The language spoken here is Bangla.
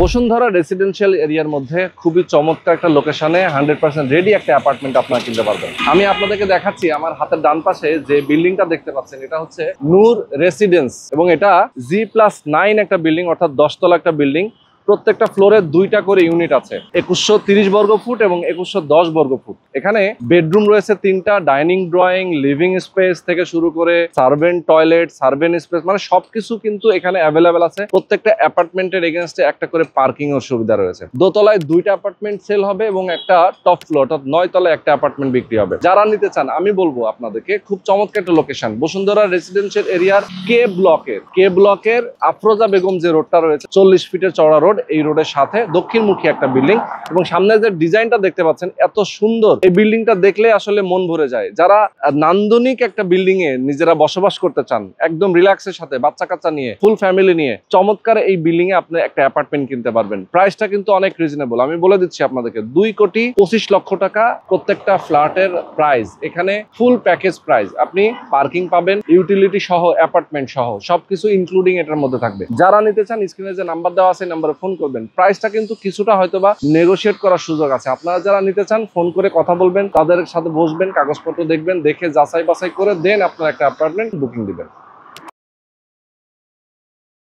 বসুন্ধরা রেসিডেন্সিয়াল এরিয়ার মধ্যে খুবই চমৎকার একটা লোকেশনে 100% রেডি একটা অ্যাপার্টমেন্ট আপনারা কিনতে পারবেন। আমি আপনাদেরকে দেখাচ্ছি আমার হাতের ডান পাশে যে বিল্ডিংটা দেখতে পাচ্ছেন, এটা হচ্ছে নূর রেসিডেন্স এবং এটা G+9 একটা বিল্ডিং, অর্থাৎ 10 তলা একটা বিল্ডিং। প্রত্যেকটা ফ্লোরে 2টা করে ইউনিট আছে, 2130 বর্গ ফুট এবং 2110 বর্গ ফুট। এখানে বেডরুম রয়েছে 3টা, ডাইনিং ড্রয়িং লিভিং স্পেস থেকে শুরু করে সার্ভেন্ট টয়লেট, সার্ভেন্ট স্পেস, মানে সবকিছু কিন্তু এখানে অ্যাভেলেবেল আছে। প্রত্যেকটা অ্যাপার্টমেন্টের এগেনস্টে একটা করে পার্কিং এর সুবিধা রয়েছে। দোতলায় 2টা অ্যাপার্টমেন্ট সেল হবে এবং একটা টপ ফ্লোর অর্থাৎ 9 তলায় একটা অ্যাপার্টমেন্ট বিক্রি হবে। যারা নিতে চান আমি বলবো আপনাদেরকে, খুব চমৎকার একটা লোকেশন বসুন্ধরা রেসিডেন্সিয়াল এরিয়ার কে ব্লকের আফরোজা বেগম যে রোডটা রয়েছে, 40 ফিটের চওড়া রোড, এই রোডের সাথে দক্ষিণমুখী একটা বিল্ডিং এবং সামনে যে ডিজাইনটা দেখতে পাচ্ছেন এত সুন্দর, এই বিল্ডিংটা দেখলে আসলে মন ভরে যায়। যারা নান্দনিক একটা বিল্ডিং এ নিজেরা বসবাস করতে চান, একদম রিল্যাক্সের সাথে বাচ্চা কাচ্চা নিয়ে, ফুল ফ্যামিলি নিয়ে, চমৎকার এই বিল্ডিং এ আপনি একটা অ্যাপার্টমেন্ট কিনতে পারবেন। প্রাইসটা কিন্তু অনেক রিজনেবল। আমি বলে দিচ্ছি আপনাদেরকে, 2,25,00,000 টাকা প্রত্যেকটা ফ্ল্যাটের প্রাইস। এখানে ফুল প্যাকেজ প্রাইস, আপনি পার্কিং পাবেন, ইউটিলিটি সহ, অ্যাপার্টমেন্ট সহ সবকিছু ইনক্লুডিং এটার মধ্যে থাকবে। যারা নিতে চান স্ক্রিনে যে নাম্বার দেওয়া আছে নাম্বারে ফোন করবেন। প্রাইসটা কিন্তু কিছুটা হয়তোবা নেগোশিয়েট করার সুযোগ আছে। আপনারা যারা নিতে চান ফোন করে কথা বলবেন, তাদের সাথে বসবেন, কাগজপত্র দেখবেন, দেখে যাচাই বাছাই করে দেন আপনারা একটা অ্যাপার্টমেন্ট বুকিং দিবেন।